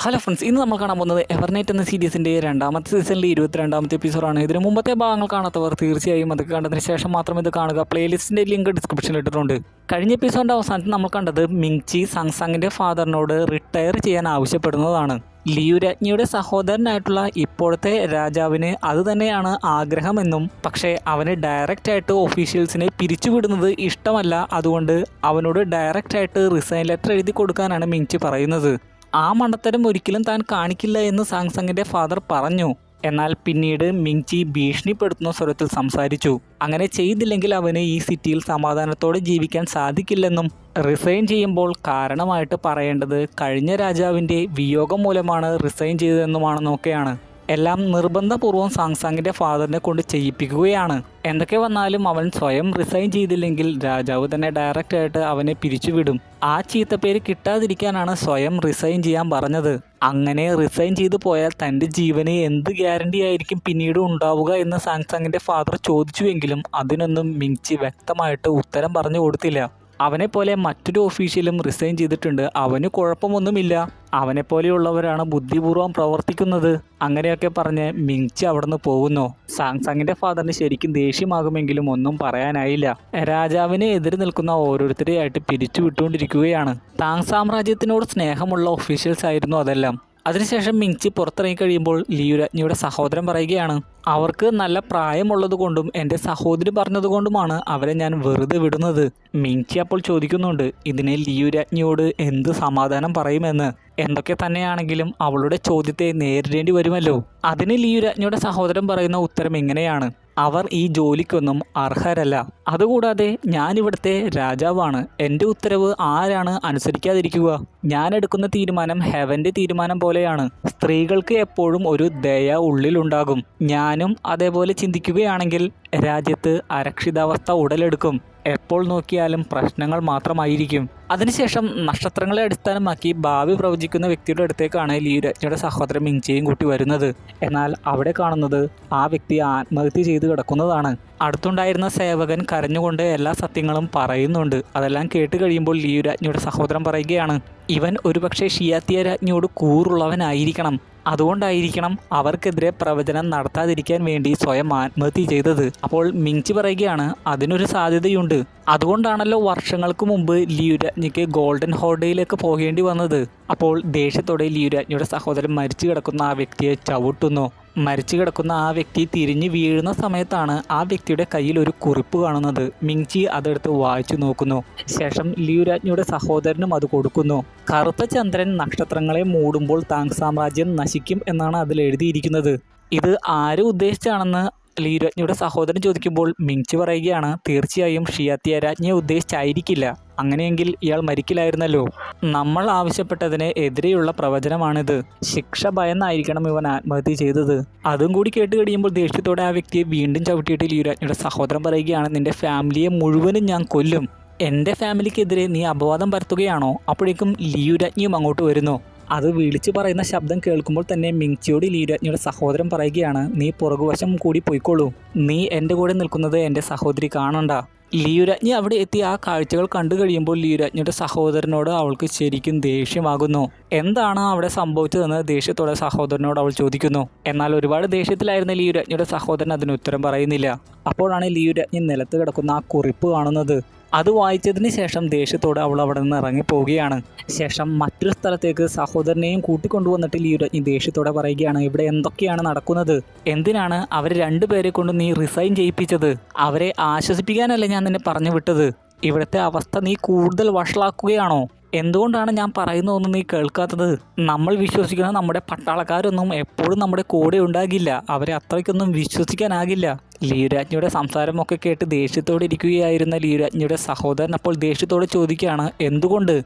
Hello friends, ഇന്ന് നമ്മൾ കാണാൻ പോകുന്നത് എവർനൈറ്റ് എന്ന സീരീസിൻ്റെ രണ്ടാമത്തെ സീസണിലെ 22ാമത്തെ എപ്പിസോഡാണ്. ഇതിന് മുമ്പത്തെ ഭാഗങ്ങൾ കാണാത്തവർ തീർച്ചയായും അതൊക്കെ കണ്ടതിന് ശേഷം മാത്രം ഇത് കാണുക. പ്ലേലിസ്റ്റിൻ്റെ ലിങ്ക് ഡിസ്ക്രിപ്ഷനിൽ ഇട്ടിട്ടുണ്ട്. കഴിഞ്ഞ എപ്പിസോഡിൻ്റെ അവസാനത്തിൽ നമ്മൾ കണ്ടത് മിങ്ചി സാങ്സാങ്ങിൻ്റെ ഫാദറിനോട് റിട്ടയർ ചെയ്യാൻ ആവശ്യപ്പെടുന്നതാണ്. ലിയു രാജ്ഞിയുടെ സഹോദരനായിട്ടുള്ള ഇപ്പോഴത്തെ രാജാവിന് അത് തന്നെയാണ് ആഗ്രഹമെന്നും, പക്ഷേ അവന് ഡയറക്റ്റായിട്ട് ഒഫീഷ്യൽസിനെ പിരിച്ചുവിടുന്നത് ഇഷ്ടമല്ല. അതുകൊണ്ട് അവനോട് ഡയറക്റ്റായിട്ട് റിസൈൻ ലെറ്റർ എഴുതി കൊടുക്കാനാണ് മിങ്ചി പറയുന്നത്. ആ മണ്ടത്തരം ഒരിക്കലും താൻ കാണിക്കില്ല എന്ന് സാങ്സങ്ങിൻ്റെ ഫാദർ പറഞ്ഞു. എന്നാൽ പിന്നീട് മിങ്ചി ഭീഷണിപ്പെടുത്തുന്ന സ്വരത്തിൽ സംസാരിച്ചു. അങ്ങനെ ചെയ്തില്ലെങ്കിൽ അവന് ഈ സിറ്റിയിൽ സമാധാനത്തോടെ ജീവിക്കാൻ സാധിക്കില്ലെന്നും, റിസൈൻ ചെയ്യുമ്പോൾ കാരണമായിട്ട് പറയേണ്ടത് കഴിഞ്ഞ രാജാവിൻ്റെ വിയോഗം മൂലമാണ് റിസൈൻ ചെയ്തതെന്നുമാണെന്നൊക്കെയാണ്. എല്ലാം നിർബന്ധപൂർവ്വം സാങ്സാങ്ങിൻ്റെ ഫാദറിനെ കൊണ്ട് ചെയ്യിപ്പിക്കുകയാണ്. എന്തൊക്കെ വന്നാലും അവൻ സ്വയം റിസൈൻ ചെയ്തില്ലെങ്കിൽ രാജാവ് തന്നെ ഡയറക്റ്റായിട്ട് അവനെ പിരിച്ചുവിടും. ആ ചീത്തപ്പേര് കിട്ടാതിരിക്കാനാണ് സ്വയം റിസൈൻ ചെയ്യാൻ പറഞ്ഞത്. അങ്ങനെ റിസൈൻ ചെയ്തു പോയാൽ തൻ്റെ ജീവന് എന്ത് ഗ്യാരണ്ടി ആയിരിക്കും പിന്നീട് ഉണ്ടാവുക എന്ന് സാങ്സാങ്ങിൻ്റെ ഫാദർ ചോദിച്ചുവെങ്കിലും അതിനൊന്നും മിങ്ചി വ്യക്തമായിട്ട് ഉത്തരം പറഞ്ഞു കൊടുത്തില്ല. അവനെപ്പോലെ മറ്റൊരു ഒഫീഷ്യലും റിസൈൻ ചെയ്തിട്ടുണ്ട്, അവന് കുഴപ്പമൊന്നുമില്ല, അവനെപ്പോലെയുള്ളവരാണ് ബുദ്ധിപൂർവ്വം പ്രവർത്തിക്കുന്നത്, അങ്ങനെയൊക്കെ പറഞ്ഞ് മിങ്ചി അവിടെ നിന്ന് പോകുന്നു. സാങ്സാങ്ങിൻ്റെ ഫാദറിന് ശരിക്കും ദേഷ്യമാകുമെങ്കിലും ഒന്നും പറയാനായില്ല. രാജാവിന് എതിരെ നിൽക്കുന്ന ഓരോരുത്തരെയായിട്ട് പിരിച്ചു വിട്ടുകൊണ്ടിരിക്കുകയാണ്. താങ് സാമ്രാജ്യത്തിനോട് സ്നേഹമുള്ള ഒഫീഷ്യൽസ് ആയിരുന്നു അതെല്ലാം. അതിനുശേഷം മിങ്ചി പുറത്തിറങ്ങി കഴിയുമ്പോൾ ലിയു രാജ്ഞിയുടെ സഹോദരൻ പറയുകയാണ്, അവർക്ക് നല്ല പ്രായമുള്ളത് കൊണ്ടും എൻ്റെ സഹോദരി പറഞ്ഞതുകൊണ്ടുമാണ് അവരെ ഞാൻ വെറുതെ വിടുന്നത്. മിങ്ചി അപ്പോൾ ചോദിക്കുന്നുണ്ട്, ഇതിനെ ലിയു രാജ്ഞിയോട് എന്ത് സമാധാനം പറയുമെന്ന്. എന്തൊക്കെ തന്നെയാണെങ്കിലും അവളുടെ ചോദ്യത്തെ നേരിടേണ്ടി വരുമല്ലോ. അതിന് ലിയു രാജ്ഞിയുടെ സഹോദരൻ പറയുന്ന ഉത്തരം ഇങ്ങനെയാണ്, അവർ ഈ ജോലിക്കൊന്നും അർഹരല്ല. അതുകൂടാതെ ഞാനിവിടുത്തെ രാജാവാണ്. എൻ്റെ ഉത്തരവ് ആരാണ് അനുസരിക്കാതിരിക്കുക? ഞാൻ എടുക്കുന്ന തീരുമാനം ഹെവൻ്റെ തീരുമാനം പോലെയാണ്. സ്ത്രീകൾക്ക് എപ്പോഴും ഒരു ദയ ഉള്ളിലുണ്ടാകും. ഞാനും അതേപോലെ ചിന്തിക്കുകയാണെങ്കിൽ രാജ്യത്ത് അരക്ഷിതാവസ്ഥ ഉടലെടുക്കും. എപ്പോൾ നോക്കിയാലും പ്രശ്നങ്ങൾ മാത്രമായിരിക്കും. അതിനുശേഷം നക്ഷത്രങ്ങളെ അടിസ്ഥാനമാക്കി ഭാവി പ്രവചിക്കുന്ന വ്യക്തിയുടെ അടുത്തേക്കാണ് ലിയു രാജ്ഞിയുടെ സഹോദരൻ മിങ്ചിയും കൂട്ടി വരുന്നത്. എന്നാൽ അവിടെ കാണുന്നത് ആ വ്യക്തി ആത്മഹത്യ ചെയ്ത് കിടക്കുന്നതാണ്. അടുത്തുണ്ടായിരുന്ന സേവകൻ കരഞ്ഞുകൊണ്ട് എല്ലാ സത്യങ്ങളും പറയുന്നുണ്ട്. അതെല്ലാം കേട്ട് കഴിയുമ്പോൾ ലിയു രാജ്ഞിയുടെ സഹോദരൻ പറയുകയാണ്, ഇവൻ ഒരുപക്ഷെ ഷിയാത്തിയ രാജ്ഞിയോട് കൂറുള്ളവനായിരിക്കണം. അതുകൊണ്ടായിരിക്കണം അവർക്കെതിരെ പ്രവചനം നടത്താതിരിക്കാൻ വേണ്ടി സ്വയം ആത്മഹത്യ ചെയ്തത്. അപ്പോൾ മിങ്ചി പറയുകയാണ്, അതിനൊരു സാധ്യതയുണ്ട്. അതുകൊണ്ടാണല്ലോ വർഷങ്ങൾക്ക് മുമ്പ് ലിയു രാജ്ഞിക്ക് ഗോൾഡൻ ഹോർഡയിലേക്ക് പോകേണ്ടി വന്നത്. അപ്പോൾ ദേഷ്യത്തോടെ ലിയു രാജ്ഞിയുടെ സഹോദരൻ മരിച്ചു കിടക്കുന്ന ആ വ്യക്തിയെ ചവിട്ടുന്നു. മരിച്ചു കിടക്കുന്ന ആ വ്യക്തി തിരിഞ്ഞു വീഴുന്ന സമയത്താണ് ആ വ്യക്തിയുടെ കയ്യിൽ ഒരു കുറിപ്പ് കാണുന്നത്. മിങ്ചി അതെടുത്ത് വായിച്ചു നോക്കുന്നു. ശേഷം ലിയു രാജ്ഞിയുടെ സഹോദരനും അത് കൊടുക്കുന്നു. കറുത്ത ചന്ദ്രൻ നക്ഷത്രങ്ങളെ മൂടുമ്പോൾ താങ് സാമ്രാജ്യം നശിക്കും എന്നാണ് അതിൽ എഴുതിയിരിക്കുന്നത്. ഇത് ആര് ഉദ്ദേശിച്ചാണെന്ന് ലിയു രാജ്ഞിയുടെ സഹോദരൻ ചോദിക്കുമ്പോൾ മിങ്ചി പറയുകയാണ്, തീർച്ചയായും ഷിയാത്തിയ രാജ്ഞിയെ ഉദ്ദേശിച്ചായിരിക്കില്ല. അങ്ങനെയെങ്കിൽ ഇയാൾ മരിക്കില്ലായിരുന്നല്ലോ. നമ്മൾ ആവശ്യപ്പെട്ടതിന് എതിരെയുള്ള പ്രവചനമാണിത്. ശിക്ഷ ഭയന്നായിരിക്കണം ഇവൻ ആത്മഹത്യ ചെയ്തത്. അതും കൂടി കേട്ട് കഴിയുമ്പോൾ ദേഷ്യത്തോടെ ആ വ്യക്തിയെ വീണ്ടും ചവിട്ടിയിട്ട് ലിയു രാജ്ഞിയുടെ സഹോദരൻ പറയുകയാണ്, നിന്റെ ഫാമിലിയെ മുഴുവനും ഞാൻ കൊല്ലും. എൻ്റെ ഫാമിലിക്കെതിരെ നീ അപവാദം പരത്തുകയാണോ? അപ്പോഴേക്കും ലിയു രാജ്ഞിയും അങ്ങോട്ട് വരുന്നു. അത് വിളിച്ചു പറയുന്ന ശബ്ദം കേൾക്കുമ്പോൾ തന്നെ മിങ്ചിയോട് ലിയു രാജ്ഞിയുടെ സഹോദരൻ പറയുകയാണ്, നീ പുറകുവശം കൂടി പോയിക്കോളൂ. നീ എൻ്റെ കൂടെ നിൽക്കുന്നത് എൻ്റെ സഹോദരി കാണണ്ട. ലിയു രാജ്ഞി അവിടെ എത്തി ആ കാഴ്ചകൾ കണ്ടു കഴിയുമ്പോൾ ലിയു രാജ്ഞിയുടെ സഹോദരനോട് അവൾക്ക് ശരിക്കും ദേഷ്യമാകുന്നു. എന്താണ് അവിടെ സംഭവിച്ചതെന്ന് ദേഷ്യത്തോടെ സഹോദരനോട് അവൾ ചോദിക്കുന്നു. എന്നാൽ ഒരുപാട് ദേഷ്യത്തിലായിരുന്ന ലിയു രാജ്ഞിയുടെ സഹോദരൻ അതിന് ഉത്തരം പറയുന്നില്ല. അപ്പോഴാണ് ലിയു രാജ്ഞി നിലത്ത് കിടക്കുന്ന ആ കുറിപ്പ് കാണുന്നത്. അത് വായിച്ചതിന് ശേഷം ദേഷ്യത്തോടെ അവൾ അവിടെ നിന്ന് ഇറങ്ങിപ്പോവുകയാണ്. ശേഷം മറ്റൊരു സ്ഥലത്തേക്ക് സഹോദരനെയും കൂട്ടിക്കൊണ്ടുവന്നിട്ട് ലിയു രാജ്ഞി ദേഷ്യത്തോടെ പറയുകയാണ്, ഇവിടെ എന്തൊക്കെയാണ് നടക്കുന്നത്? എന്തിനാണ് അവർ രണ്ടുപേരെ കൊണ്ട് നീ റിസൈൻ ചെയ്യിപ്പിച്ചത്? അവരെ ആശ്വസിപ്പിക്കാനല്ലേ ഞാൻ നിന്നെ പറഞ്ഞു വിട്ടത്? ഇവിടുത്തെ അവസ്ഥ നീ കൂടുതൽ വഷളാക്കുകയാണോ? എന്തുകൊണ്ടാണ് ഞാൻ പറയുന്നതൊന്നും നീ കേൾക്കാത്തത്? നമ്മൾ വിശ്വസിക്കുന്ന നമ്മുടെ പട്ടാളക്കാരൊന്നും എപ്പോഴും നമ്മുടെ കൂടെ ഉണ്ടാകില്ല. അവരെ അത്രയ്ക്കൊന്നും വിശ്വസിക്കാനാകില്ല. ലിയു രാജ്ഞിയുടെ സംസാരമൊക്കെ കേട്ട് ദേഷ്യത്തോടെ ഇരിക്കുകയായിരുന്ന ലിയു രാജ്ഞിയുടെ സഹോദരൻ അപ്പോൾ ദേഷ്യത്തോടെ ചോദിക്കുകയാണ്, എന്തുകൊണ്ട്?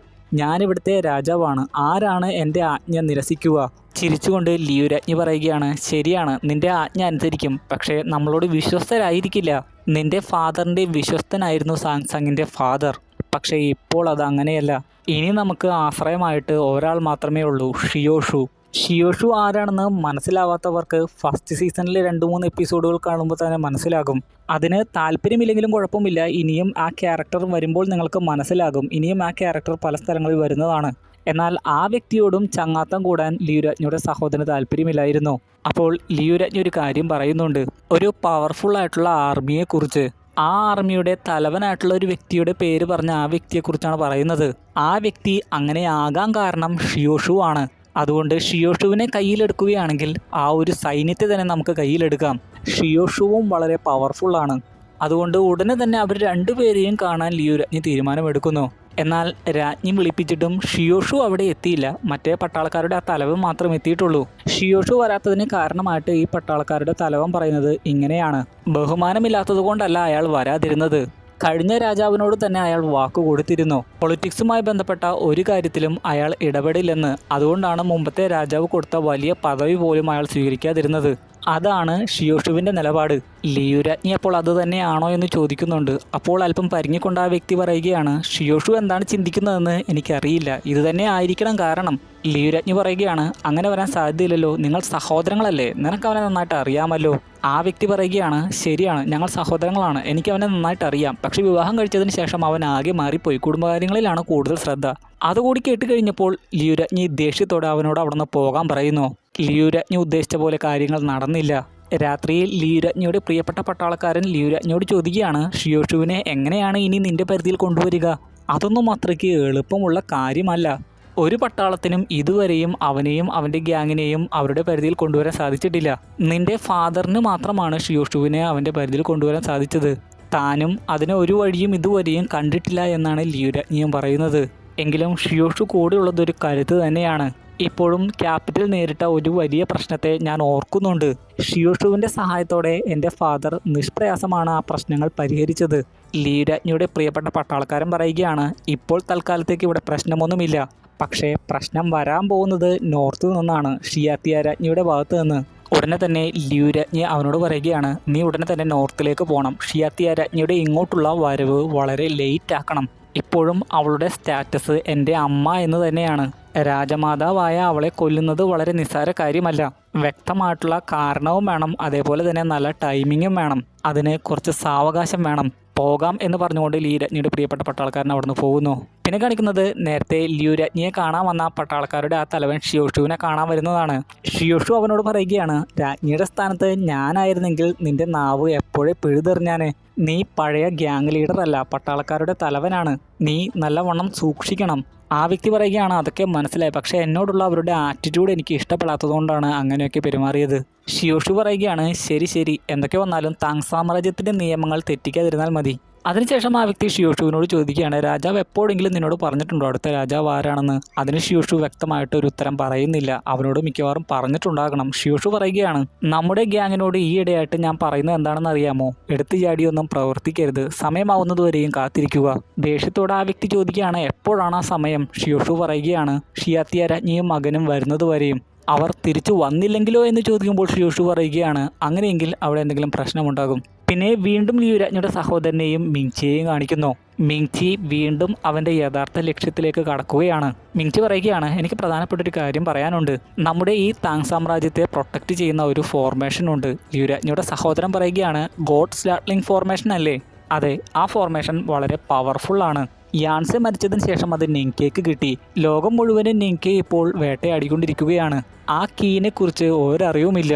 ഞാനിവിടുത്തെ രാജാവാണ്. ആരാണ് എൻ്റെ ആജ്ഞ നിരസിക്കുക? ചിരിച്ചുകൊണ്ട് ലിയു രാജ്ഞി പറയുകയാണ്, ശരിയാണ്, നിന്റെ ആജ്ഞ അനുസരിക്കും. പക്ഷേ നമ്മളോട് വിശ്വസ്തരായിരിക്കില്ല. നിന്റെ ഫാദറിൻ്റെ വിശ്വസ്തനായിരുന്നു സാങ്സങ്ങിൻ്റെ ഫാദർ. പക്ഷേ ഇപ്പോൾ അത് അങ്ങനെയല്ല. ഇനി നമുക്ക് ആശ്രയമായിട്ട് ഒരാൾ മാത്രമേ ഉള്ളൂ, ഷിയോഷു. ഷിയോഷു ആരാണെന്ന് മനസ്സിലാവാത്തവർക്ക് ഫസ്റ്റ് സീസണിലെ 2-3 എപ്പിസോഡുകൾ കാണുമ്പോൾ തന്നെ മനസ്സിലാകും. അതിന് താല്പര്യമില്ലെങ്കിലും കുഴപ്പമില്ല, ഇനിയും ആ ക്യാരക്ടർ വരുമ്പോൾ നിങ്ങൾക്ക് മനസ്സിലാകും. ഇനിയും ആ ക്യാരക്ടർ പല സ്ഥലങ്ങളിൽ വരുന്നതാണ്. എന്നാൽ ആ വ്യക്തിയോടും ചങ്ങാത്തം കൂടാൻ ലിയുരാജ്ഞിയുടെ സഹോദരന് താല്പര്യമില്ലായിരുന്നു. അപ്പോൾ ലിയുരാജ്ഞി ഒരു കാര്യം പറയുന്നുണ്ട്, ഒരു പവർഫുൾ ആയിട്ടുള്ള ആർമിയെക്കുറിച്ച്. ആ ആർമിയുടെ തലവനായിട്ടുള്ള ഒരു വ്യക്തിയുടെ പേര് പറഞ്ഞ ആ വ്യക്തിയെക്കുറിച്ചാണ് പറയുന്നത്. ആ വ്യക്തി അങ്ങനെ ആകാൻ കാരണം ഷിയോഷു ആണ്. അതുകൊണ്ട് ഷിയോഷുവിനെ കയ്യിലെടുക്കുകയാണെങ്കിൽ ആ ഒരു സൈന്യത്തെ തന്നെ നമുക്ക് കയ്യിലെടുക്കാം. ഷിയോഷുവും വളരെ പവർഫുള്ളാണ്. അതുകൊണ്ട് ഉടനെ തന്നെ അവർ രണ്ടുപേരെയും കാണാൻ ലിയുരാജ്ഞി തീരുമാനമെടുക്കുന്നു. എന്നാൽ രാജ്ഞി വിളിപ്പിച്ചിട്ടും ഷിയോഷു അവിടെ എത്തിയില്ല. മറ്റേ പട്ടാളക്കാരുടെ ആ തലവൻ മാത്രം എത്തിയിട്ടുള്ളൂ. ഷിയോഷു വരാത്തതിന് കാരണമായിട്ട് ഈ പട്ടാളക്കാരുടെ തലവൻ പറയുന്നത് ഇങ്ങനെയാണ്: ബഹുമാനമില്ലാത്തത് കൊണ്ടല്ല അയാൾ വരാതിരുന്നത്, കഴിഞ്ഞ രാജാവിനോട് തന്നെ അയാൾ വാക്കു കൊടുത്തിരുന്നു. പൊളിറ്റിക്സുമായി ബന്ധപ്പെട്ട ഒരു കാര്യത്തിലും അയാൾ ഇടപെടില്ലെന്ന്. അതുകൊണ്ടാണ് മുമ്പത്തെ രാജാവ് കൊടുത്ത വലിയ പദവി പോലും അയാൾ സ്വീകരിക്കാതിരുന്നത്. അതാണ് ഷിയോഷുവിൻ്റെ നിലപാട്. ലിയുരാജ്ഞി അപ്പോൾ അത് തന്നെയാണോ എന്ന് ചോദിക്കുന്നുണ്ട്. അപ്പോൾ അല്പം പരിങ്ങിക്കൊണ്ട് ആ വ്യക്തി പറയുകയാണ്, ഷിയോഷു എന്താണ് ചിന്തിക്കുന്നതെന്ന് എനിക്കറിയില്ല, ഇത് തന്നെ ആയിരിക്കണം കാരണം. ലിയുരാജ്ഞി പറയുകയാണ്, അങ്ങനെ വരാൻ സാധ്യതയില്ലല്ലോ, നിങ്ങൾ സഹോദരങ്ങളല്ലേ, നിനക്ക് അവനെ നന്നായിട്ട് അറിയാമല്ലോ. ആ വ്യക്തി പറയുകയാണ്, ശരിയാണ്, ഞങ്ങൾ സഹോദരങ്ങളാണ്, എനിക്ക് അവനെ നന്നായിട്ട് അറിയാം. പക്ഷെ വിവാഹം കഴിച്ചതിന് ശേഷം അവൻ ആകെ മാറിപ്പോയി, കുടുംബകാര്യങ്ങളിലാണ് കൂടുതൽ ശ്രദ്ധ. അതുകൂടി കേട്ടുകഴിഞ്ഞപ്പോൾ ലിയുരാജ്ഞി ദേഷ്യത്തോടെ അവനോട് അവിടെ നിന്ന് പോകാൻ പറയുന്നു. ലിയുരാജ്ഞി ഉദ്ദേശിച്ച പോലെ കാര്യങ്ങൾ നടന്നില്ല. രാത്രിയിൽ ലിയുരാജ്ഞിയുടെ പ്രിയപ്പെട്ട പട്ടാളക്കാരൻ ലിയുരാജ്ഞിയോട് ചോദിക്കുകയാണ്, ഷിയോഷുവിനെ എങ്ങനെയാണ് ഇനി നിന്റെ പരിധിയിൽ കൊണ്ടുവരിക? അതൊന്നും അത്രയ്ക്ക് എളുപ്പമുള്ള കാര്യമല്ല. ഒരു പട്ടാളത്തിനും ഇതുവരെയും അവനെയും അവൻ്റെ ഗ്യാങ്ങിനെയും അവരുടെ പരിധിയിൽ കൊണ്ടുവരാൻ സാധിച്ചിട്ടില്ല. നിന്റെ ഫാദറിന് മാത്രമാണ് ഷിയോഷുവിനെ അവൻ്റെ പരിധിയിൽ കൊണ്ടുവരാൻ സാധിച്ചത്. താനും അതിന് ഒരു വഴിയും ഇതുവരെയും കണ്ടിട്ടില്ല എന്നാണ് ലിയുരാജ്ഞിയും പറയുന്നത്. എങ്കിലും ഷിയോഷു കൂടെയുള്ളത് ഒരു കരുത്ത് തന്നെയാണ്. ഇപ്പോഴും ക്യാപിറ്റൽ നേരിട്ട ഒരു വലിയ പ്രശ്നത്തെ ഞാൻ ഓർക്കുന്നുണ്ട്. ഷിയോഷുവിൻ്റെ സഹായത്തോടെ എൻ്റെ ഫാദർ നിഷ്പ്രയാസമാണ് ആ പ്രശ്നങ്ങൾ പരിഹരിച്ചത്. ലിയുരാജ്ഞിയുടെ പ്രിയപ്പെട്ട പട്ടാളക്കാരൻ പറയുകയാണ്, ഇപ്പോൾ തൽക്കാലത്തേക്ക് ഇവിടെ പ്രശ്നമൊന്നുമില്ല, പക്ഷേ പ്രശ്നം വരാൻ പോകുന്നത് നോർത്ത് നിന്നാണ്, ഷിയാത്തിയ രാജ്ഞിയുടെ ഭാഗത്ത് നിന്ന്. ഉടനെ തന്നെ ലിയുരാജ്ഞി അവനോട് പറയുകയാണ്, നീ ഉടനെ തന്നെ നോർത്തിലേക്ക് പോകണം. ഷിയാത്തിയ രാജ്ഞിയുടെ ഇങ്ങോട്ടുള്ള വരവ് വളരെ ലേറ്റ് ആക്കണം. ഇപ്പോഴും അവളുടെ സ്റ്റാറ്റസ് എൻ്റെ അമ്മ എന്ന് തന്നെയാണ്. രാജമാതാവായ അവളെ കൊല്ലുന്നത് വളരെ നിസ്സാര കാര്യമല്ല. വ്യക്തമായിട്ടുള്ള കാരണവും വേണം, അതേപോലെ തന്നെ നല്ല ടൈമിങ്ങും വേണം. അതിന് കുറച്ച് സാവകാശം വേണം. പോകാം എന്ന് പറഞ്ഞുകൊണ്ട് ലിയുരാജ്ഞിയുടെ പ്രിയപ്പെട്ട പട്ടാളക്കാരൻ അവിടുന്ന് പോകുന്നു. പിന്നെ കാണിക്കുന്നത് നേരത്തെ ലിയുരാജ്ഞിയെ കാണാൻ വന്ന പട്ടാളക്കാരുടെ ആ തലവൻ ഷിയോഷുവിനെ കാണാൻ വരുന്നതാണ്. ഷിയോഷു അവനോട് പറയുകയാണ്, രാജ്ഞിയുടെ സ്ഥാനത്ത് ഞാനായിരുന്നെങ്കിൽ നിന്റെ നാവ് എപ്പോഴേ പിഴുതെറിഞ്ഞാന്. നീ പഴയ ഗ്യാങ് ലീഡർ അല്ല, പട്ടാളക്കാരുടെ തലവനാണ്. നീ നല്ലവണ്ണം സൂക്ഷിക്കണം. ആ വ്യക്തി പറയുകയാണ്, അതൊക്കെ മനസ്സിലായി, പക്ഷേ എന്നോടുള്ള അവരുടെ ആറ്റിറ്റ്യൂഡ് എനിക്ക് ഇഷ്ടപ്പെടാത്തതുകൊണ്ടാണ് അങ്ങനെയൊക്കെ പെരുമാറിയത്. ഷിയോഷു പറയുകയാണ്, ശരി, എന്തൊക്കെ വന്നാലും താങ് സാമ്രാജ്യത്തിൻ്റെ നിയമങ്ങൾ തെറ്റിക്കാതിരുന്നാൽ മതി. അതിനുശേഷം ആ വ്യക്തി ഷിയോഷുവിനോട് ചോദിക്കുകയാണ്, രാജാവ് എപ്പോഴെങ്കിലും നിന്നോട് പറഞ്ഞിട്ടുണ്ടോ അടുത്ത രാജാവ് ആരാണെന്ന്? അതിന് ഷിയോഷു വ്യക്തമായിട്ടൊരു ഉത്തരം പറയുന്നില്ല. അവനോട് മിക്കവാറും പറഞ്ഞിട്ടുണ്ടാകണം. ഷിയോഷു പറയുകയാണ്, നമ്മുടെ ഗ്യാങ്ങിനോട് ഈയിടെയായിട്ട് ഞാൻ പറയുന്നത് എന്താണെന്ന് അറിയാമോ? എടുത്തു ചാടിയൊന്നും പ്രവർത്തിക്കരുത്, സമയമാവുന്നതുവരെയും കാത്തിരിക്കുക. ദേഷ്യത്തോടെ ആ വ്യക്തി ചോദിക്കുകയാണ്, എപ്പോഴാണ് ആ സമയം? ഷിയോഷു പറയുകയാണ്, ഷിയാത്തിയ രാജ്ഞിയും മകനും വരുന്നതുവരെയും. അവർ തിരിച്ചു വന്നില്ലെങ്കിലോ എന്ന് ചോദിക്കുമ്പോൾ ഷിയോഷു പറയുകയാണ്, അങ്ങനെയെങ്കിൽ അവിടെ എന്തെങ്കിലും പ്രശ്നമുണ്ടാകും. പിന്നെ വീണ്ടും ലിയുരാജ്ഞിയുടെ സഹോദരനെയും മിങ്ചിയെയും കാണിക്കുന്നു. മിങ്ചി വീണ്ടും അവൻ്റെ യഥാർത്ഥ ലക്ഷ്യത്തിലേക്ക് കടക്കുകയാണ്. മിങ്ചി പറയുകയാണ്, എനിക്ക് പ്രധാനപ്പെട്ട ഒരു കാര്യം പറയാനുണ്ട്. നമ്മുടെ ഈ താങ് സാമ്രാജ്യത്തെ പ്രൊട്ടക്റ്റ് ചെയ്യുന്ന ഒരു ഫോർമേഷൻ ഉണ്ട്. ലിയുരാജ്ഞിയുടെ സഹോദരൻ പറയുകയാണ്, ഗോഡ് സ്ലാറ്റ്ലിംഗ് ഫോർമേഷൻ അല്ലേ? അതെ, ആ ഫോർമേഷൻ വളരെ പവർഫുള്ളാണ്. യാൻസെ മരിച്ചതിന് ശേഷം അത് നിങ്കേക്ക് കിട്ടി. ലോകം മുഴുവനും നിങ്കെ ഇപ്പോൾ വേട്ടയാടിക്കൊണ്ടിരിക്കുകയാണ്. ആ കീനെ കുറിച്ച് ഒരറിവുമില്ല.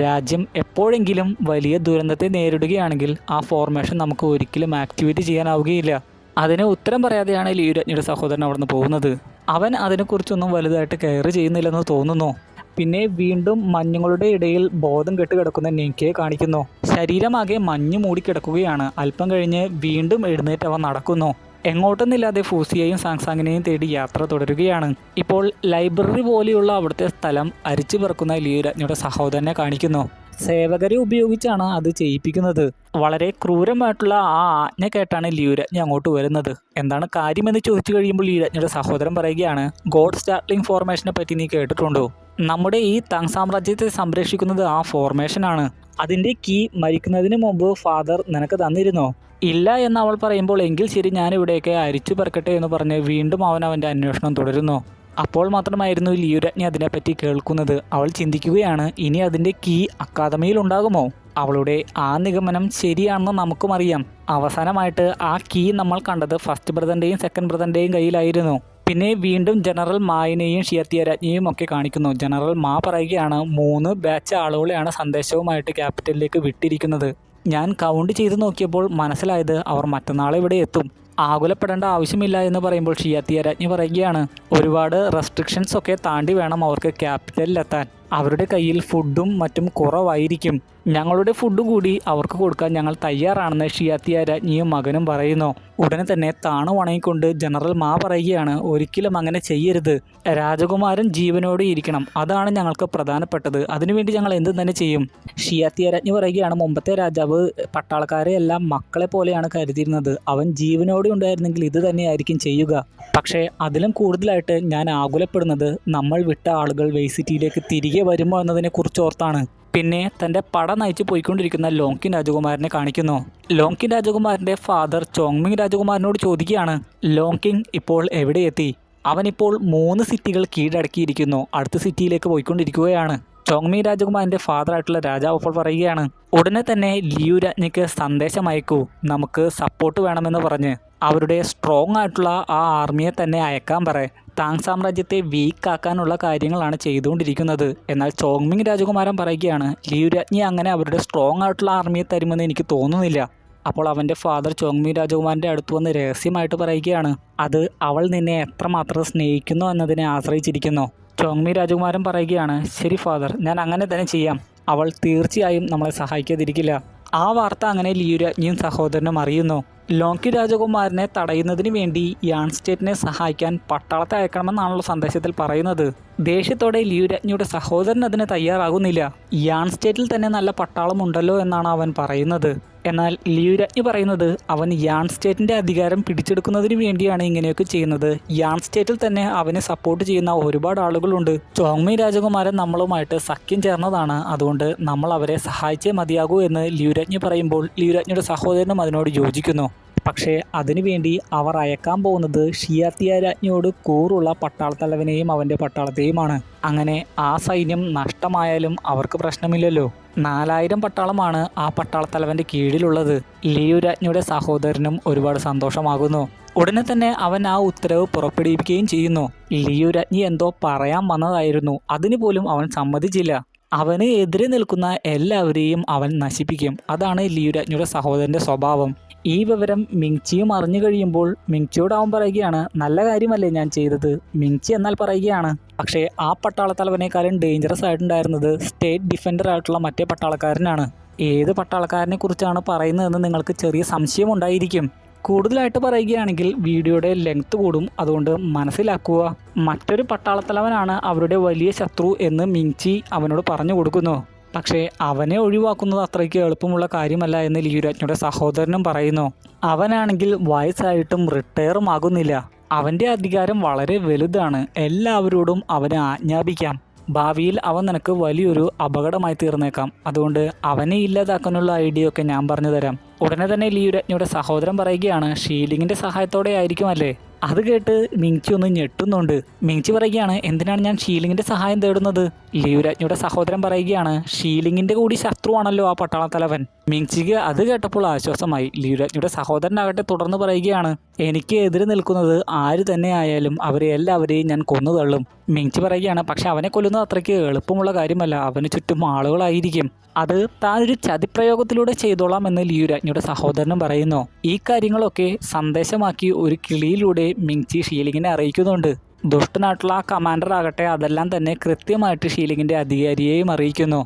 രാജ്യം എപ്പോഴെങ്കിലും വലിയ ദുരന്തത്തെ നേരിടുകയാണെങ്കിൽ ആ ഫോർമേഷൻ നമുക്ക് ഒരിക്കലും ആക്ടിവേറ്റ് ചെയ്യാനാവുകയില്ല. അതിന് ഉത്തരം പറയാതെയാണ് ലിയുരാജ്ഞിയുടെ സഹോദരൻ അവിടുന്ന് പോകുന്നത്. അവൻ അതിനെക്കുറിച്ചൊന്നും വലുതായിട്ട് കെയർ ചെയ്യുന്നില്ലെന്ന് തോന്നുന്നു. പിന്നെ വീണ്ടും മഞ്ഞുകളുടെ ഇടയിൽ ബോധം കെട്ട് കിടക്കുന്ന നിങ്കയെ കാണിക്കുന്നു. ശരീരമാകെ മഞ്ഞ് മൂടിക്കിടക്കുകയാണ്. അല്പം കഴിഞ്ഞ് വീണ്ടും എഴുന്നേറ്റ് അവൻ നടക്കുന്നു. എങ്ങോട്ടൊന്നില്ലാതെ ഫൂസിയെയും സാങ്സാങ്ങിനെയും തേടി യാത്ര തുടരുകയാണ്. ഇപ്പോൾ ലൈബ്രറി പോലെയുള്ള അവിടുത്തെ സ്ഥലം അരിച്ചു പറക്കുന്ന ലിയുരാജ്ഞിയുടെ സഹോദരനെ കാണിക്കുന്നു. സേവകരെ ഉപയോഗിച്ചാണ് അത് ചെയ്യിപ്പിക്കുന്നത്. വളരെ ക്രൂരമായിട്ടുള്ള ആ ആജ്ഞ കേട്ടാണ് ലിയുരാജ്ഞി അങ്ങോട്ട് വരുന്നത്. എന്താണ് കാര്യമെന്ന് ചോദിച്ചു കഴിയുമ്പോൾ ലിയുരാജ്ഞിയുടെ സഹോദരൻ പറയുകയാണ്, ഗോഡ് സ്റ്റാർട്ട്ലിംഗ് ഫോർമേഷനെ പറ്റി നീ കേട്ടിട്ടുണ്ടോ? നമ്മുടെ ഈ താങ് സാമ്രാജ്യത്തെ സംരക്ഷിക്കുന്നത് ആ ഫോർമേഷനാണ്. അതിൻ്റെ കീ മരിക്കുന്നതിന് മുമ്പ് ഫാദർ നിനക്ക് തന്നിരുന്നോ? ഇല്ല എന്ന് അവൾ പറയുമ്പോൾ, എങ്കിൽ ശരി, ഞാനിവിടെയൊക്കെ അരിച്ചു പറക്കട്ടെ എന്ന് പറഞ്ഞ് വീണ്ടും അവൻ അവൻ്റെ അന്വേഷണം തുടരുന്നു. അപ്പോൾ മാത്രമായിരുന്നു ലിയുരാജ്ഞി അതിനെപ്പറ്റി കേൾക്കുന്നത്. അവൾ ചിന്തിക്കുകയാണ്, ഇനി അതിൻ്റെ കീ അക്കാദമിയിൽ ഉണ്ടാകുമോ? അവളുടെ ആ നിഗമനം ശരിയാണെന്ന് നമുക്കും അറിയാം. അവസാനമായിട്ട് ആ കീ നമ്മൾ കണ്ടത് ഫസ്റ്റ് ബ്രദറിൻ്റെയും സെക്കൻഡ് ബ്രദറിൻ്റെയും കയ്യിലായിരുന്നു. പിന്നെ വീണ്ടും ജനറൽ മായിനെയും ഷിയത്തിയ രാജ്ഞിയെയും ഒക്കെ കാണിക്കുന്നു. ജനറൽ മാ പറയുകയാണ് 3 ബാച്ച് ആളുകളെയാണ് സന്ദേശവുമായിട്ട് ക്യാപിറ്റലിലേക്ക് വിട്ടിരിക്കുന്നത്. ഞാൻ കൗണ്ട് ചെയ്ത് നോക്കിയപ്പോൾ മനസ്സിലായത് അവർ മറ്റന്നാൾ ഇവിടെ എത്തും. ആകുലപ്പെടേണ്ട ആവശ്യമില്ല എന്ന് പറയുമ്പോൾ ഷിയത്തിയ രാജ്ഞി പറയുകയാണ് ഒരുപാട് റെസ്ട്രിക്ഷൻസ് ഒക്കെ താണ്ടി വേണം അവർക്ക് ക്യാപിറ്റലിലെത്താൻ. അവരുടെ കയ്യിൽ ഫുഡും മറ്റും കുറവായിരിക്കും. ഞങ്ങളുടെ ഫുഡ് കൂടി അവർക്ക് കൊടുക്കാൻ ഞങ്ങൾ തയ്യാറാണെന്ന് ഷിയത്തിയ രാജ്ഞിയും മകനും പറയുന്നു. ഉടനെ തന്നെ താണു വണങ്ങിക്കൊണ്ട് ജനറൽ മാ പറയുകയാണ് ഒരിക്കലും അങ്ങനെ ചെയ്യരുത്. രാജകുമാരൻ ജീവനോടെ ഇരിക്കണം, അതാണ് ഞങ്ങൾക്ക് പ്രധാനപ്പെട്ടത്. അതിനുവേണ്ടി ഞങ്ങൾ എന്തും തന്നെ ചെയ്യും. ഷിയത്തിയ രാജ്ഞി പറയുകയാണ് മുമ്പത്തെ രാജാവ് പട്ടാളക്കാരെ എല്ലാം മക്കളെ പോലെയാണ് കരുതിയിരുന്നത്. അവൻ ജീവനോടെ ഉണ്ടായിരുന്നെങ്കിൽ ഇത് തന്നെയായിരിക്കും ചെയ്യുക. പക്ഷേ അതിലും കൂടുതലായിട്ട് ഞാൻ ആകുലപ്പെടുന്നത് നമ്മൾ വിട്ട ആളുകൾ വെയ്സിറ്റിയിലേക്ക് തിരികെ വരുമോ എന്നതിനെ കുറിച്ചോർത്താണ്. പിന്നെ തൻ്റെ പട നയിച്ച് പോയിക്കൊണ്ടിരിക്കുന്ന ലോങ്കിൻ രാജകുമാരനെ കാണിക്കുന്നു. ലോങ്കിൻ രാജകുമാരൻ്റെ ഫാദർ ചോങ്മിങ് രാജകുമാരനോട് ചോദിക്കുകയാണ് ലോങ്കിങ് ഇപ്പോൾ എവിടെ എത്തി? അവനിപ്പോൾ 3 സിറ്റികൾ കീഴടക്കിയിരിക്കുന്നു. അടുത്ത സിറ്റിയിലേക്ക് പോയിക്കൊണ്ടിരിക്കുകയാണ്. ചോങ്മിങ് രാജകുമാരൻ്റെ ഫാദറായിട്ടുള്ള രാജാവ് അപ്പോൾ പറയുകയാണ് ഉടനെ തന്നെ ലിയു രാജ്ഞിക്ക് സന്ദേശം അയക്കൂ, നമുക്ക് സപ്പോർട്ട് വേണമെന്ന് പറഞ്ഞ്. അവരുടെ സ്ട്രോങ് ആയിട്ടുള്ള ആ ആർമിയെ തന്നെ അയക്കാൻ പറയും. താങ് സാമ്രാജ്യത്തെ വീക്കാക്കാനുള്ള കാര്യങ്ങളാണ് ചെയ്തുകൊണ്ടിരിക്കുന്നത്. എന്നാൽ ചോങ്മിങ് രാജകുമാരൻ പറയുകയാണ് ലിയു രാജ്ഞി അങ്ങനെ അവരുടെ സ്ട്രോങ് ആയിട്ടുള്ള ആർമിയെ തരുമെന്ന് എനിക്ക് തോന്നുന്നില്ല. അപ്പോൾ അവൻ്റെ ഫാദർ ചോങ്മിങ് രാജകുമാരൻ്റെ അടുത്ത് വന്ന് രഹസ്യമായിട്ട് പറയുകയാണ് അത് അവൾ നിന്നെ എത്രമാത്രം സ്നേഹിക്കുന്നു എന്നതിനെ ആശ്രയിച്ചിരിക്കുന്നു. ചോങ്മിങ് രാജകുമാരൻ പറയുകയാണ് ശരി ഫാദർ, ഞാൻ അങ്ങനെ തന്നെ ചെയ്യാം. അവൾ തീർച്ചയായും നമ്മളെ സഹായിക്കാതിരിക്കില്ല. ആ വാർത്ത അങ്ങനെ ലിയു രാജ്ഞിയും സഹോദരനും അറിയുന്നു. ലോങ്കിൻ രാജകുമാരനെ തടയുന്നതിന് വേണ്ടി യാൻ സ്റ്റേറ്റിനെ സഹായിക്കാൻ പട്ടാളത്തെ അയക്കണമെന്നാണല്ലോ സന്ദേശത്തിൽ പറയുന്നത്. ദേഷ്യത്തോടെ ലിയു രാജ്ഞിയുടെ സഹോദരൻ അതിന് തയ്യാറാകുന്നില്ല. യാൻ സ്റ്റേറ്റിൽ തന്നെ നല്ല പട്ടാളമുണ്ടല്ലോ എന്നാണ് അവൻ പറയുന്നത്. എന്നാൽ ലിയു രാജ്ഞി പറയുന്നത് അവൻ യാൻ സ്റ്റേറ്റിൻ്റെ അധികാരം പിടിച്ചെടുക്കുന്നതിന് വേണ്ടിയാണ് ഇങ്ങനെയൊക്കെ ചെയ്യുന്നത്. യാൻ സ്റ്റേറ്റിൽ തന്നെ അവനെ സപ്പോർട്ട് ചെയ്യുന്ന ഒരുപാട് ആളുകളുണ്ട്. ചോങ്മിങ് രാജകുമാരൻ നമ്മളുമായിട്ട് സഖ്യം ചേർന്നതാണ്, അതുകൊണ്ട് നമ്മൾ അവരെ സഹായിച്ചേ മതിയാകൂ എന്ന് ലിയു രാജ്ഞി പറയുമ്പോൾ ലിയു രാജ്ഞിയുടെ സഹോദരനും അതിനോട് യോജിക്കുന്നു. പക്ഷേ അതിനുവേണ്ടി അവർ അയക്കാൻ പോകുന്നത് ഷിയത്തിയ രാജ്ഞിയോട് കൂറുള്ള പട്ടാളത്തലവനെയും അവൻ്റെ പട്ടാളത്തെയുമാണ്. അങ്ങനെ ആ സൈന്യം നഷ്ടമായാലും അവർക്ക് പ്രശ്നമില്ലല്ലോ. 4000 പട്ടാളമാണ് ആ പട്ടാളത്തലവൻ്റെ കീഴിലുള്ളത്. ലിയു രാജ്ഞിയുടെ സഹോദരനും ഒരുപാട് സന്തോഷമാകുന്നു. ഉടനെ തന്നെ അവൻ ആ ഉത്തരവ് പുറപ്പെടുവിക്കുകയും ചെയ്യുന്നു. ലിയു രാജ്ഞി എന്തോ പറയാൻ വന്നതായിരുന്നു, അതിന് പോലും അവൻ സമ്മതിച്ചില്ല. അവന് എതിരെ നിൽക്കുന്ന എല്ലാവരെയും അവൻ നശിപ്പിക്കും. അതാണ് ലിയു രാജ്ഞിയുടെ സഹോദരൻ്റെ സ്വഭാവം. ഈ വിവരം മിങ്ചിയും അറിഞ്ഞു കഴിയുമ്പോൾ മിങ്ചിയോട് അവൻ പറയുകയാണ് നല്ല കാര്യമല്ലേ ഞാൻ ചെയ്തത്. മിങ്ചി എന്നാൽ പറയുകയാണ് പക്ഷേ ആ പട്ടാളത്തലവനേക്കാളും ഡേഞ്ചറസ് ആയിട്ടുണ്ടായിരുന്നത് സ്റ്റേറ്റ് ഡിഫൻഡർ ആയിട്ടുള്ള മറ്റേ പട്ടാളക്കാരനാണ്. ഏത് പട്ടാളക്കാരനെ കുറിച്ചാണ് പറയുന്നതെന്ന് നിങ്ങൾക്ക് ചെറിയ സംശയമുണ്ടായിരിക്കും. കൂടുതലായിട്ട് പറയുകയാണെങ്കിൽ വീഡിയോയുടെ ലെങ്ത് കൂടും, അതുകൊണ്ട് മനസ്സിലാക്കുക. മറ്റൊരു പട്ടാളത്തലവനാണ് അവരുടെ വലിയ ശത്രു എന്ന് മിങ്ചി അവനോട് പറഞ്ഞു കൊടുക്കുന്നു. പക്ഷേ അവനെ ഒഴിവാക്കുന്നത് അത്രയ്ക്ക് എളുപ്പമുള്ള കാര്യമല്ല എന്ന് ലിയു രാജ്ഞിയുടെ സഹോദരനും പറയുന്നു. അവനാണെങ്കിൽ വയസ്സായിട്ടും റിട്ടയറും ആകുന്നില്ല. അവൻ്റെ അധികാരം വളരെ വലുതാണ്. എല്ലാവരോടും അവനെ ആജ്ഞാപിക്കാം. ഭാവിയിൽ അവൻ നിനക്ക് വലിയൊരു അപകടമായി തീർന്നേക്കാം. അതുകൊണ്ട് അവനെ ഇല്ലാതാക്കാനുള്ള ഐഡിയ ഒക്കെ ഞാൻ പറഞ്ഞു തരാം. ഉടനെ തന്നെ ലിയു രാജ്ഞിയുടെ സഹോദരൻ പറയുകയാണ് ഷീലിങ്ങിൻ്റെ സഹായത്തോടെ ആയിരിക്കുമല്ലേ. അത് കേട്ട് മിങ്ചി ഒന്ന് ഞെട്ടുന്നുണ്ട്. മിങ്ചി പറയുകയാണ് എന്തിനാണ് ഞാൻ ഷീലിങ്ങിൻ്റെ സഹായം തേടുന്നത്? ലിയു രാജ്ഞിയുടെ സഹോദരൻ പറയുകയാണ് ഷീലിങ്ങിൻ്റെ കൂടി ശത്രുവാണല്ലോ ആ പട്ടാളത്തലവൻ. മിങ്ചിക്ക് അത് കേട്ടപ്പോൾ ആശ്വാസമായി. ലിയു രാജ്ഞിയുടെ സഹോദരനാകട്ടെ തുടർന്ന് പറയുകയാണ് എനിക്ക് എതിരെ നിൽക്കുന്നത് ആര് തന്നെ ആയാലും അവരെ എല്ലാവരെയും ഞാൻ കൊന്നു തള്ളും. മിങ്ചി പറയുകയാണ് പക്ഷെ അവനെ കൊല്ലുന്നത് അത്രയ്ക്ക് എളുപ്പമുള്ള കാര്യമല്ല, അവന് ചുറ്റും ആളുകളായിരിക്കും. അത് താൻ ഒരു ചതിപ്രയോഗത്തിലൂടെ ചെയ്തോളാം എന്ന് ലിയു രാജ്ഞിയുടെ സഹോദരനും പറയുന്നു. ഈ കാര്യങ്ങളൊക്കെ സന്ദേശമാക്കി ഒരു കിളിയിലൂടെ മിങ്ചി ഷീലിങ്ങിനെ അറിയിക്കുന്നുണ്ട്. ദുഷ്ടനായിട്ടുള്ള ആ കമാൻഡർ ആകട്ടെ അതെല്ലാം തന്നെ കൃത്യമായിട്ട് ഷീലിങ്ങിൻ്റെ അധികാരിയെയും അറിയിക്കുന്നു.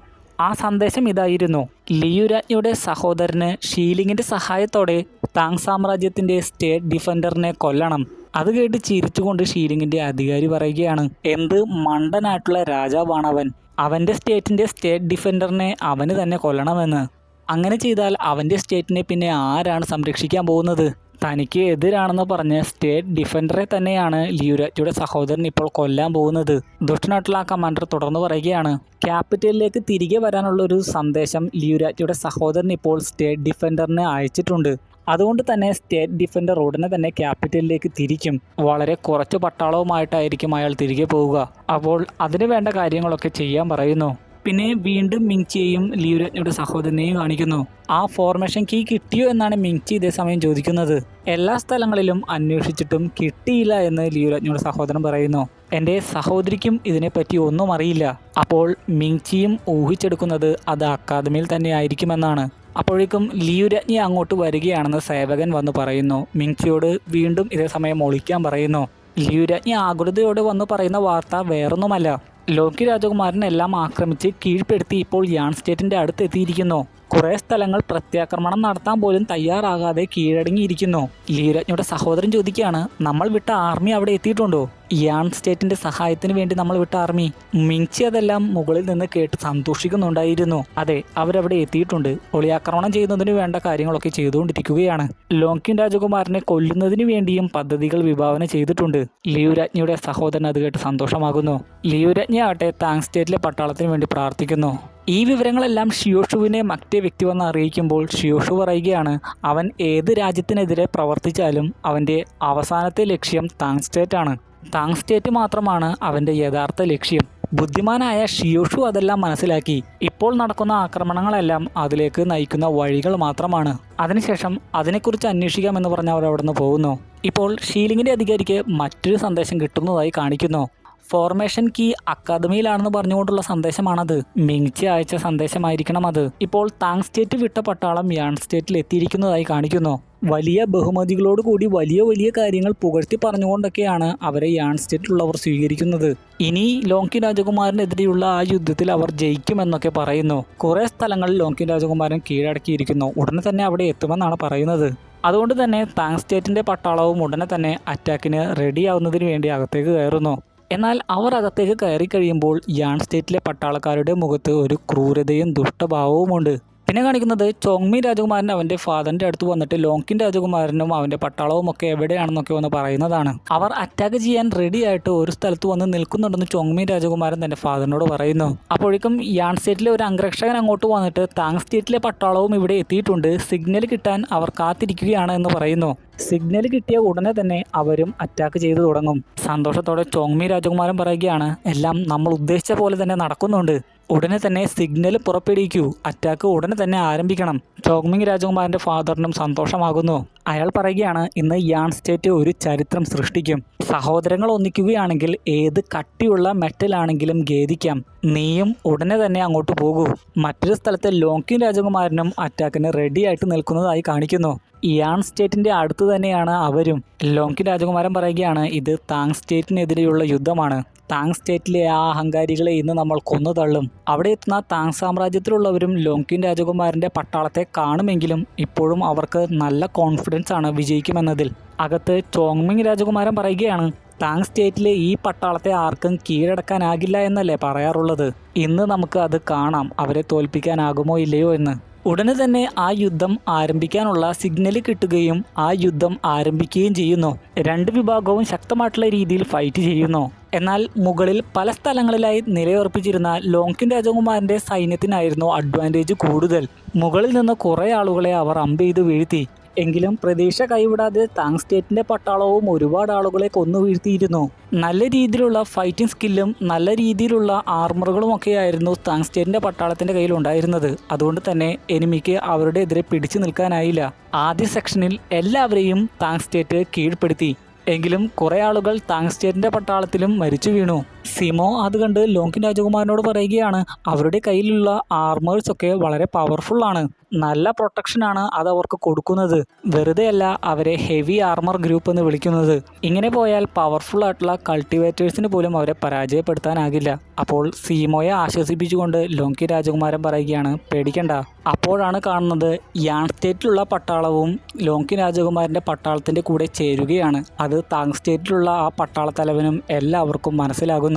ആ സന്ദേശം ഇതായിരുന്നു ലിയു രാജ്ഞിയുടെ സഹോദരന് ഷീലിങ്ങിൻ്റെ സഹായത്തോടെ താങ് സാമ്രാജ്യത്തിൻ്റെ സ്റ്റേറ്റ് ഡിഫൻഡറിനെ കൊല്ലണം. അത് കേട്ട് ചിരിച്ചുകൊണ്ട് ഷീലിങ്ങിൻ്റെ അധികാരി പറയുകയാണ് എന്ത് മണ്ടനായിട്ടുള്ള രാജാവാണവൻ. അവൻ്റെ സ്റ്റേറ്റ് ഡിഫൻഡറിനെ അവന് തന്നെ കൊല്ലണമെന്ന്. അങ്ങനെ ചെയ്താൽ അവൻ്റെ സ്റ്റേറ്റിനെ പിന്നെ ആരാണ് സംരക്ഷിക്കാൻ പോകുന്നത്? തനിക്ക് എതിരാണെന്ന് പറഞ്ഞ് സ്റ്റേറ്റ് ഡിഫൻഡറെ തന്നെയാണ് ലിയു രാജ്ഞിയുടെ സഹോദരൻ ഇപ്പോൾ കൊല്ലാൻ പോകുന്നത്. ദുഷ്ടനായിട്ടുള്ള ആ കമാൻഡർ തുടർന്ന് പറയുകയാണ് ക്യാപിറ്റലിലേക്ക് തിരികെ വരാനുള്ളൊരു സന്ദേശം ലിയു രാജ്ഞിയുടെ സഹോദരൻ ഇപ്പോൾ സ്റ്റേറ്റ് ഡിഫൻഡറിന് അയച്ചിട്ടുണ്ട്. അതുകൊണ്ട് തന്നെ സ്റ്റേറ്റ് ഡിഫൻഡർ ഉടനെ തന്നെ ക്യാപിറ്റലിലേക്ക് തിരിക്കും. വളരെ കുറച്ച് പട്ടാളവുമായിട്ടായിരിക്കും അയാൾ തിരികെ പോവുക. അപ്പോൾ അതിന് വേണ്ട കാര്യങ്ങളൊക്കെ ചെയ്യാൻ പറയുന്നു. പിന്നെ വീണ്ടും മിങ്ചിയെയും ലിയുരാജ്ഞിയുടെ സഹോദരനെയും കാണിക്കുന്നു. ആ ഫോർമേഷൻ കീ കിട്ടിയോ എന്നാണ് മിങ്ചി ഇതേ സമയം ചോദിക്കുന്നത്. എല്ലാ സ്ഥലങ്ങളിലും അന്വേഷിച്ചിട്ടും കിട്ടിയില്ല എന്ന് ലിയുരാജ്ഞിയുടെ സഹോദരൻ പറയുന്നു. എൻ്റെ സഹോദരിക്കും ഇതിനെപ്പറ്റി ഒന്നും അറിയില്ല. അപ്പോൾ മിങ്ചിയും ഊഹിച്ചെടുക്കുന്നത് അത് അക്കാദമിയിൽ തന്നെ ആയിരിക്കുമെന്നാണ്. അപ്പോഴേക്കും ലിയുരാജ്ഞി അങ്ങോട്ട് വരികയാണെന്ന് സേവകൻ വന്ന് പറയുന്നു. മിങ്ചിയോട് വീണ്ടും ഇതേ സമയം ഒളിക്കാൻ പറയുന്നു. ലിയുരാജ്ഞി ആകുലതയോടെ വന്ന് പറയുന്ന വാർത്ത വേറൊന്നുമല്ല, ലോക്കി രാജകുമാരനെല്ലാം ആക്രമിച്ച് കീഴ്പ്പെടുത്തി ഇപ്പോൾ യാൺ സ്റ്റേറ്റിൻ്റെ അടുത്തെത്തിയിരിക്കുന്നു. കുറേ സ്ഥലങ്ങൾ പ്രത്യാക്രമണം നടത്താൻ പോലും തയ്യാറാകാതെ കീഴടങ്ങിയിരിക്കുന്നു. ലിയുരാജ്ഞിയുടെ സഹോദരൻ ചോദിക്കുകയാണ്, നമ്മൾ വിട്ട ആർമി അവിടെ എത്തിയിട്ടുണ്ടോ? യാൺ സ്റ്റേറ്റിന്റെ സഹായത്തിന് വേണ്ടി നമ്മൾ വിട്ട ആർമി? മിങ്ചി അതെല്ലാം മുകളിൽ നിന്ന് കേട്ട് സന്തോഷിക്കുന്നുണ്ടായിരുന്നു. അതെ, അവരവിടെ എത്തിയിട്ടുണ്ട്. ഒളിയാക്രമണം ചെയ്യുന്നതിന് വേണ്ട കാര്യങ്ങളൊക്കെ ചെയ്തുകൊണ്ടിരിക്കുകയാണ്. ലോക്കിൻ രാജകുമാരനെ കൊല്ലുന്നതിന് വേണ്ടിയും പദ്ധതികൾ വിഭാവന ചെയ്തിട്ടുണ്ട്. ലിയുരാജ്ഞിയുടെ സഹോദരൻ അത് കേട്ട് സന്തോഷമാകുന്നു. ലിയുരാജ്ഞി ആകട്ടെ താങ് സ്റ്റേറ്റിലെ പട്ടാളത്തിന് വേണ്ടി പ്രാർത്ഥിക്കുന്നു. ഈ വിവരങ്ങളെല്ലാം ഷിയോഷുവിനെ മറ്റേ വ്യക്തി വന്ന് അറിയിക്കുമ്പോൾ ഷിയോഷു പറയുകയാണ്, അവൻ ഏത് രാജ്യത്തിനെതിരെ പ്രവർത്തിച്ചാലും അവൻ്റെ അവസാനത്തെ ലക്ഷ്യം താങ് സ്റ്റേറ്റ് ആണ്. താങ് സ്റ്റേറ്റ് മാത്രമാണ് അവൻ്റെ യഥാർത്ഥ ലക്ഷ്യം. ബുദ്ധിമാനായ ഷിയോഷു അതെല്ലാം മനസ്സിലാക്കി. ഇപ്പോൾ നടക്കുന്ന ആക്രമണങ്ങളെല്ലാം അതിലേക്ക് നയിക്കുന്ന വഴികൾ മാത്രമാണ്. അതിനുശേഷം അതിനെക്കുറിച്ച് അന്വേഷിക്കാമെന്ന് പറഞ്ഞ് അവർ അവിടെ നിന്ന് പോകുന്നു. ഇപ്പോൾ ഷീലിങ്ങിൻ്റെ അധികാരിക്ക് മറ്റൊരു സന്ദേശം കിട്ടുന്നതായി കാണിക്കുന്നു. Formation key അക്കാദമിയിലാണെന്ന് പറഞ്ഞുകൊണ്ടുള്ള സന്ദേശമാണത്. മിങ്ചി അയച്ച സന്ദേശമായിരിക്കണം അത്. ഇപ്പോൾ താങ് സ്റ്റേറ്റ് വിട്ട പട്ടാളം യാൺ സ്റ്റേറ്റിൽ എത്തിയിരിക്കുന്നതായി കാണിക്കുന്നു. വലിയ ബഹുമതികളോട് കൂടി വലിയ വലിയ കാര്യങ്ങൾ പുകഴ്ത്തി പറഞ്ഞുകൊണ്ടൊക്കെയാണ് അവരെ യാൺ സ്റ്റേറ്റിലുള്ളവർ സ്വീകരിക്കുന്നത്. ഇനി ലോക്കി രാജകുമാരനെതിരെയുള്ള ആ യുദ്ധത്തിൽ അവർ ജയിക്കുമെന്നൊക്കെ പറയുന്നു. കുറേ സ്ഥലങ്ങളിൽ ലോക്കി രാജകുമാരൻ കീഴടക്കിയിരിക്കുന്നു. ഉടനെ തന്നെ അവിടെ എത്തുമെന്നാണ് പറയുന്നത്. അതുകൊണ്ട് തന്നെ താങ് സ്റ്റേറ്റിന്റെ പട്ടാളവും ഉടനെ തന്നെ അറ്റാക്കിന് റെഡിയാവുന്നതിന് വേണ്ടി അകത്തേക്ക് കയറുന്നു. എന്നാൽ അവർ അകത്തേക്ക് കയറി കഴിയുമ്പോൾ യാൺ സ്റ്റേറ്റിലെ പട്ടാളക്കാരുടെ മുഖത്ത് ഒരു ക്രൂരതയും ദുഷ്ടഭാവവുമുണ്ട്. പിന്നെ കാണിക്കുന്നത് ചോങ്മി രാജകുമാരൻ അവൻ്റെ ഫാദറിൻ്റെ അടുത്ത് വന്നിട്ട് ലോക്കിൻ രാജകുമാരനും അവൻ്റെ പട്ടാളവും ഒക്കെ എവിടെയാണെന്നൊക്കെ വന്ന് പറയുന്നതാണ്. അവർ അറ്റാക്ക് ചെയ്യാൻ റെഡി ആയിട്ട് ഒരു സ്ഥലത്ത് വന്ന് നിൽക്കുന്നുണ്ടെന്ന് ചോങ്മി രാജകുമാരൻ തൻ്റെ ഫാദറിനോട് പറയുന്നു. അപ്പോഴേക്കും യാൺ സ്റ്റേറ്റിലെ ഒരു അംഗരക്ഷകൻ അങ്ങോട്ട് വന്നിട്ട് താങ് സ്റ്റേറ്റിലെ പട്ടാളവും ഇവിടെ എത്തിയിട്ടുണ്ട്, സിഗ്നൽ കിട്ടാൻ അവർ കാത്തിരിക്കുകയാണ് എന്ന് പറയുന്നു. സിഗ്നൽ കിട്ടിയ ഉടനെ തന്നെ അവരും അറ്റാക്ക് ചെയ്തു തുടങ്ങും. സന്തോഷത്തോടെ ചോങ്മി രാജകുമാരൻ പറയുകയാണ്, എല്ലാം നമ്മൾ ഉദ്ദേശിച്ച പോലെ തന്നെ നടക്കുന്നുണ്ട്. ഉടനെ തന്നെ സിഗ്നൽ പുറപ്പെടുവിക്കൂ, അറ്റാക്ക് ഉടനെ തന്നെ ആരംഭിക്കണം. ചോങ്മി രാജകുമാരൻ്റെ ഫാദറിനും സന്തോഷമാകുന്നു. അയാൾ പറയുകയാണ്, ഇന്ന് യാൺ സ്റ്റേറ്റ് ഒരു ചരിത്രം സൃഷ്ടിക്കും. സഹോദരങ്ങൾ ഒന്നിക്കുകയാണെങ്കിൽ ഏത് കട്ടിയുള്ള മെറ്റലാണെങ്കിലും ഖേദിക്കാം. നീയും ഉടനെ തന്നെ അങ്ങോട്ട് പോകൂ. മറ്റൊരു സ്ഥലത്തെ ലോക്കിൻ രാജകുമാരനും അറ്റാക്കിന് റെഡിയായിട്ട് നിൽക്കുന്നതായി കാണിക്കുന്നു. യാൺ സ്റ്റേറ്റിന്റെ അടുത്ത് തന്നെയാണ് അവരും. ലോക്കിൻ രാജകുമാരൻ പറയുകയാണ്, ഇത് താങ് സ്റ്റേറ്റിനെതിരെയുള്ള യുദ്ധമാണ്. താങ് സ്റ്റേറ്റിലെ ആ അഹങ്കാരികളെ ഇന്ന് നമ്മൾ കൊന്നു തള്ളും. അവിടെ എത്തുന്ന താങ് സാമ്രാജ്യത്തിലുള്ളവരും ലോക്കിൻ രാജകുമാരൻ്റെ പട്ടാളത്തെ കാണുമെങ്കിലും ഇപ്പോഴും അവർക്ക് നല്ല കോൺഫിഡൻസ് ആണ് വിജയിക്കുമെന്നതിൽ. അകത്ത് ചോങ്മിങ് രാജകുമാരൻ പറയുകയാണ്, താങ് സ്റ്റേറ്റിലെ ഈ പട്ടാളത്തെ ആർക്കും കീഴടക്കാനാകില്ല എന്നല്ലേ പറയാറുള്ളത്. ഇന്ന് നമുക്ക് അത് കാണാം, അവരെ തോൽപ്പിക്കാനാകുമോ ഇല്ലയോ എന്ന്. ഉടനെ തന്നെ ആ യുദ്ധം ആരംഭിക്കാനുള്ള സിഗ്നൽ കിട്ടുകയും ആ യുദ്ധം ആരംഭിക്കുകയും ചെയ്യുന്നു. രണ്ട് വിഭാഗവും ശക്തമായിട്ടുള്ള രീതിയിൽ ഫൈറ്റ് ചെയ്യുന്നു. എന്നാൽ മുകളിൽ പല സ്ഥലങ്ങളിലായി നിലയുറപ്പിച്ചിരുന്ന ലോക്കിൻ രാജകുമാരൻ്റെ സൈന്യത്തിനായിരുന്നു അഡ്വാൻറ്റേജ് കൂടുതൽ. മുകളിൽ നിന്ന് കുറേ ആളുകളെ അവർ അമ്പെയ്ത് വീഴ്ത്തി. എങ്കിലും പ്രതീക്ഷ കൈവിടാതെ താങ് സ്റ്റേറ്റിൻ്റെ പട്ടാളവും ഒരുപാട് ആളുകളെ കൊന്നു വീഴ്ത്തിയിരുന്നു. നല്ല രീതിയിലുള്ള ഫൈറ്റിംഗ് സ്കില്ലും നല്ല രീതിയിലുള്ള ആർമറുകളും ഒക്കെയായിരുന്നു താങ് സ്റ്റേറ്റിൻ്റെ പട്ടാളത്തിൻ്റെ കയ്യിൽ ഉണ്ടായിരുന്നത്. അതുകൊണ്ട് തന്നെ എനിമിക്ക് അവരുടെ എതിരെ പിടിച്ചു നിൽക്കാനായില്ല. ആദ്യ സെക്ഷനിൽ എല്ലാവരെയും താങ് സ്റ്റേറ്റ് കീഴ്പ്പെടുത്തി. എങ്കിലും കുറേ ആളുകൾ താങ് സ്റ്റേറ്റിൻ്റെ പട്ടാളത്തിലും മരിച്ചു വീണു. സിമോ അത് കണ്ട് ലോക്കിൻ രാജകുമാരനോട് പറയുകയാണ്, അവരുടെ കയ്യിലുള്ള ആർമേഴ്സ് ഒക്കെ വളരെ പവർഫുള്ളാണ്, നല്ല പ്രൊട്ടക്ഷനാണ് അത് അവർക്ക് കൊടുക്കുന്നത്. വെറുതെയല്ല അവരെ ഹെവി ആർമർ ഗ്രൂപ്പ് എന്ന് വിളിക്കുന്നത്. ഇങ്ങനെ പോയാൽ പവർഫുൾ ആയിട്ടുള്ള കൾട്ടിവേറ്റേഴ്സിന് പോലും അവരെ പരാജയപ്പെടുത്താനാകില്ല. അപ്പോൾ സീമോയെ ആശ്വസിപ്പിച്ചുകൊണ്ട് ലോക്കി രാജകുമാരൻ പറയുകയാണ്, പേടിക്കണ്ട. അപ്പോഴാണ് കാണുന്നത് യാൺ സ്റ്റേറ്റിലുള്ള പട്ടാളവും ലോക്കി രാജകുമാരൻ്റെ പട്ടാളത്തിൻ്റെ കൂടെ ചേരുകയാണ്. അത് താങ് സ്റ്റേറ്റിലുള്ള ആ പട്ടാളത്തലവനും എല്ലാവർക്കും മനസ്സിലാകുന്നു.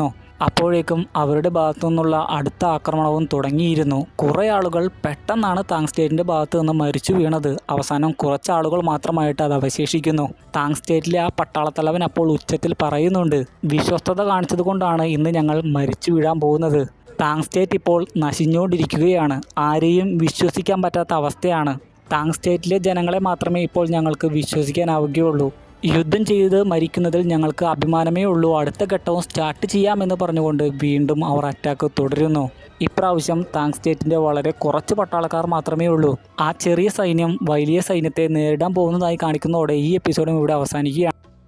അപ്പോഴേക്കും അവരുടെ ഭാഗത്തു നിന്നുള്ള അടുത്ത ആക്രമണവും തുടങ്ങിയിരുന്നു. കുറേ ആളുകൾ പെട്ടെന്നാണ് താങ് സ്റ്റേറ്റിൻ്റെ ഭാഗത്ത് നിന്ന് മരിച്ചു വീണത്. അവസാനം കുറച്ച് ആളുകൾ മാത്രമായിട്ട് അത് അവശേഷിക്കുന്നു. താങ് സ്റ്റേറ്റിലെ ആ പട്ടാളത്തലവൻ അപ്പോൾ ഉച്ചത്തിൽ പറയുന്നുണ്ട്, വിശ്വസ്തത കാണിച്ചത് കൊണ്ടാണ് ഇന്ന് ഞങ്ങൾ മരിച്ചു വീഴാൻ പോകുന്നത്. താങ് സ്റ്റേറ്റ് ഇപ്പോൾ നശിഞ്ഞുകൊണ്ടിരിക്കുകയാണ്. ആരെയും വിശ്വസിക്കാൻ പറ്റാത്ത അവസ്ഥയാണ്. താങ് സ്റ്റേറ്റിലെ ജനങ്ങളെ മാത്രമേ ഇപ്പോൾ ഞങ്ങൾക്ക് വിശ്വസിക്കാനാവുകയുള്ളൂ. യുദ്ധം ചെയ്ത് മരിക്കുന്നതിൽ ഞങ്ങൾക്ക് അഭിമാനമേ ഉള്ളൂ, അടുത്ത ഘട്ടവും സ്റ്റാർട്ട് ചെയ്യാമെന്ന് പറഞ്ഞുകൊണ്ട് വീണ്ടും അവർ അറ്റാക്ക് തുടരുന്നു. ഇപ്രാവശ്യം താങ് സ്റ്റേറ്റിൻ്റെ വളരെ കുറച്ച് പട്ടാളക്കാർ മാത്രമേ ഉള്ളൂ. ആ ചെറിയ സൈന്യം വലിയ സൈന്യത്തെ നേരിടാൻ പോകുന്നതായി കാണിക്കുന്നതോടെ ഈ എപ്പിസോഡും ഇവിടെ അവസാനിക്കുകയാണ്.